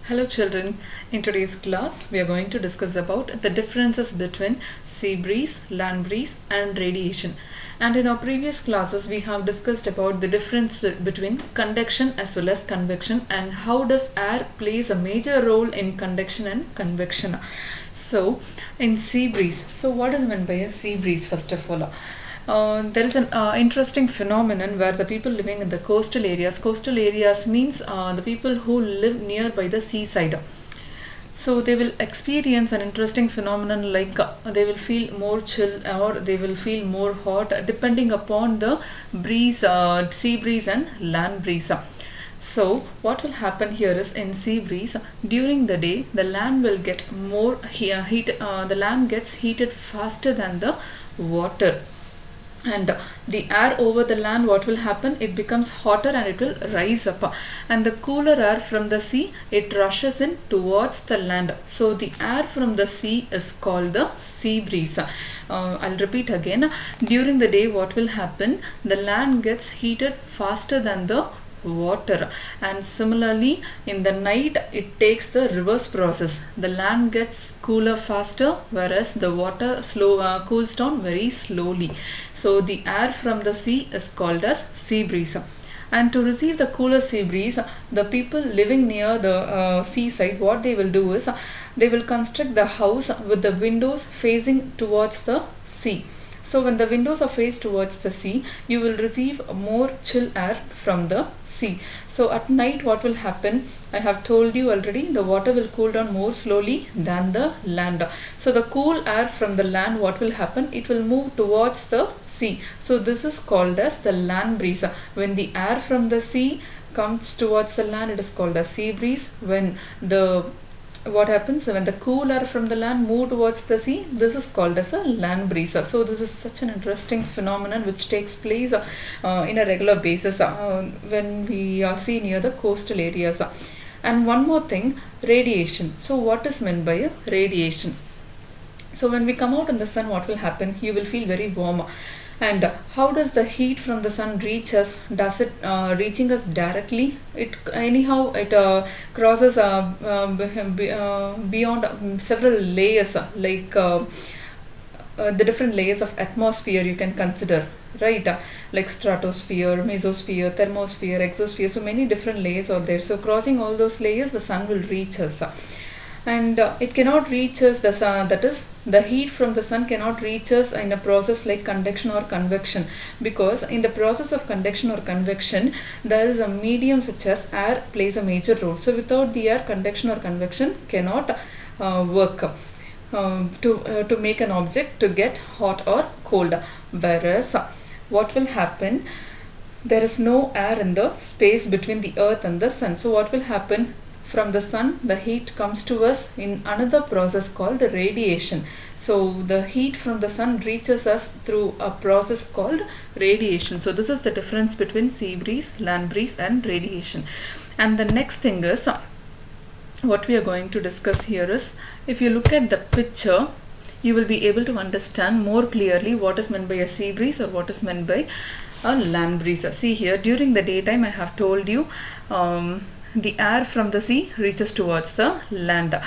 Hello children, in today's class we are going to discuss about the differences between sea breeze, land breeze and radiation. And in our previous classes we have discussed about the difference between conduction as well as convection and how does air plays a major role in conduction and convection. So in sea breeze, so what is meant by a sea breeze first of all? There is an interesting phenomenon where the people living in the coastal areas means the people who live nearby the seaside. So they will experience an interesting phenomenon like they will feel more chill or they will feel more hot depending upon the breeze, sea breeze and land breeze. So what will happen here is in sea breeze during the day the land will get more heat. The land gets heated faster than the water. And the air over the land, what will happen, it becomes hotter and it will rise up, and the cooler air from the sea, it rushes in towards the land. So the air from the sea is called the sea breeze. I'll repeat again. During the day what will happen, the land gets heated faster than the water, and similarly in the night it takes the reverse process. The land gets cooler faster whereas the water cools down very slowly. So the air from the sea is called as sea breeze. And to receive the cooler sea breeze, the people living near the seaside, what they will do is they will construct the house with the windows facing towards the sea. So when the windows are faced towards the sea, you will receive more chill air from the sea. So at night what will happen, I have told you already, the water will cool down more slowly than the land. So the cool air from the land, what will happen, it will move towards the sea. So this is called as the land breeze. When the air from the sea comes towards the land, it is called as sea breeze. When the what happens when the cool air from the land move towards the sea, this is called as a land breeze. So this is such an interesting phenomenon which takes place in a regular basis when we see near the coastal areas. And one more thing, radiation. So what is meant by radiation? So when we come out in the sun, what will happen, you will feel very warm. And how does the heat from the sun reach us? Does it reaching us directly? It crosses beyond several layers, like the different layers of atmosphere you can consider, right? Like stratosphere, mesosphere, thermosphere, exosphere. So many different layers are there. So crossing all those layers, the sun will reach us. And it cannot reach us, the sun, that is the heat from the sun cannot reach us in a process like conduction or convection, because in the process of conduction or convection there is a medium such as air plays a major role. So without the air, conduction or convection cannot work to make an object to get hot or cold. Whereas what will happen, there is no air in the space between the earth and the sun. So what will happen, from the sun the heat comes to us in another process called radiation. So the heat from the sun reaches us through a process called radiation. So this is the difference between sea breeze, land breeze and radiation. And the next thing is what we are going to discuss here is, if you look at the picture, you will be able to understand more clearly what is meant by a sea breeze or what is meant by a land breeze. See here, during the daytime I have told you the air from the sea reaches towards the land.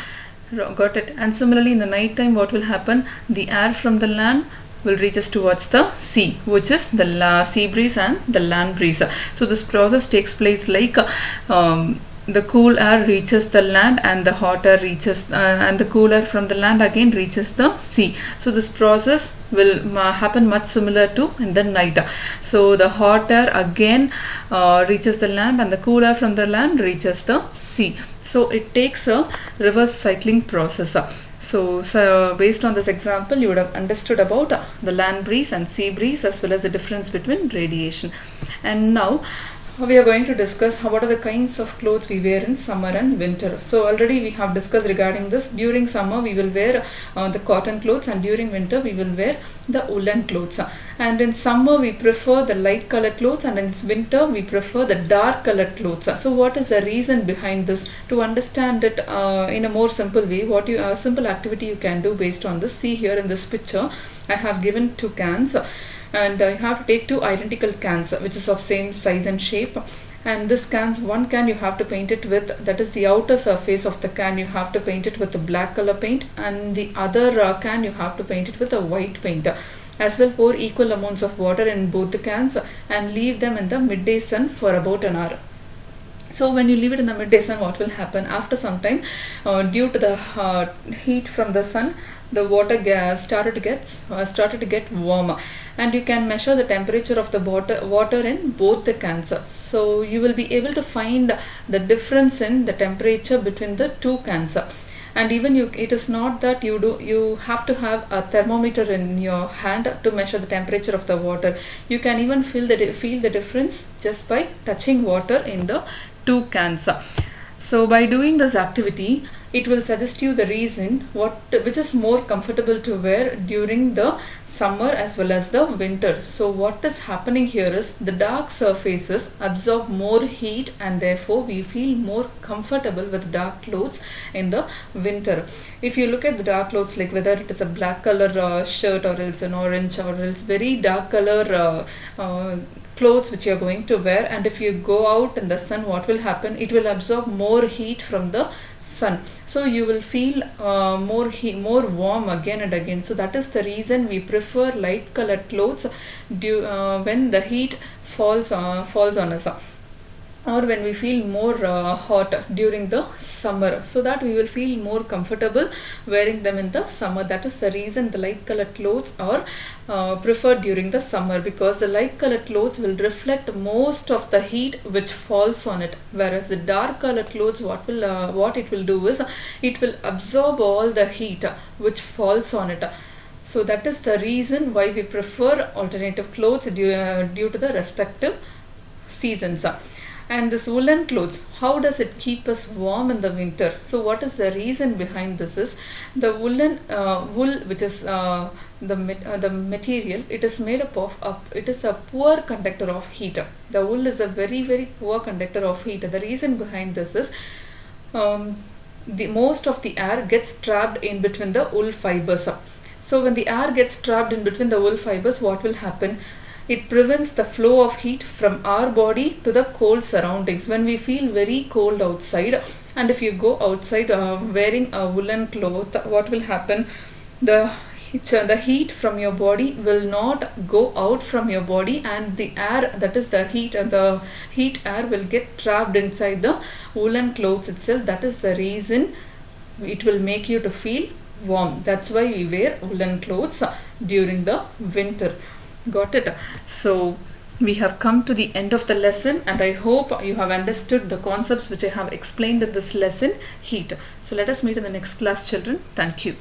Got it? And similarly in the night time what will happen, the air from the land will reach us towards the sea, which is the sea breeze and the land breeze. So this process takes place like the cool air reaches the land and the hot air reaches and the cool air from the land again reaches the sea. So this process will happen much similar to in the night. So the hot air again reaches the land and the cool air from the land reaches the sea. So it takes a reverse cycling process. So based on this example, you would have understood about the land breeze and sea breeze as well as the difference between radiation. And now we are going to discuss what are the kinds of clothes we wear in summer and winter. So already we have discussed regarding this. During summer we will wear the cotton clothes, and during winter we will wear the woolen clothes. And in summer we prefer the light colored clothes, and in winter we prefer the dark colored clothes. So what is the reason behind this? To understand it in a more simple way, what you simple activity you can do based on this. See here in this picture I have given two cans, and you have to take two identical cans which is of same size and shape, And this cans, one can you have to paint it with, that is the outer surface of the can, you have to paint it with a black color paint, and the other can you have to paint it with a white paint. As well, pour equal amounts of water in both the cans and leave them in the midday sun for about an hour. So when you leave it in the midday sun, what will happen after some time, due to the heat from the sun, the water started to get warmer, and you can measure the temperature of the water in both the cans. So you will be able to find the difference in the temperature between the two cans. And even it is not that you have to have a thermometer in your hand to measure the temperature of the water. You can even feel the difference just by touching water in the two cans. So by doing this activity, it will suggest you the reason which is more comfortable to wear during the summer as well as the winter. So what is happening here is the dark surfaces absorb more heat, and therefore we feel more comfortable with dark clothes in the winter. If you look at the dark clothes, like whether it is a black color shirt or else an orange or else very dark color clothes which you are going to wear, and if you go out in the sun, what will happen? It will absorb more heat from the sun, so you will feel more warm again and again. So that is the reason we prefer light colored clothes when the heat falls on us, or when we feel more hot during the summer, so that we will feel more comfortable wearing them in the summer. That is the reason the light colored clothes are preferred during the summer, because the light colored clothes will reflect most of the heat which falls on it, whereas the dark colored clothes, what it will do is it will absorb all the heat which falls on it. So that is the reason why we prefer alternative clothes due to the respective seasons. And this woolen clothes, how does it keep us warm in the winter? So what is the reason behind this is the woolen wool, which is the material, it is made up of it is a poor conductor of heat. The wool is a very, very poor conductor of heat. The reason behind this is the most of the air gets trapped in between the wool fibers. So when the air gets trapped in between the wool fibers, what will happen? It prevents the flow of heat from our body to the cold surroundings. When we feel very cold outside, and if you go outside wearing a woolen cloth, what will happen? The heat from your body will not go out from your body, and the air, that is the heat, and the heat air will get trapped inside the woolen clothes itself. That is the reason it will make you to feel warm. That's why we wear woolen clothes during the winter. Got it? So we have come to the end of the lesson, and I hope you have understood the concepts which I have explained in this lesson, heat. So let us meet in the next class, children. Thank you.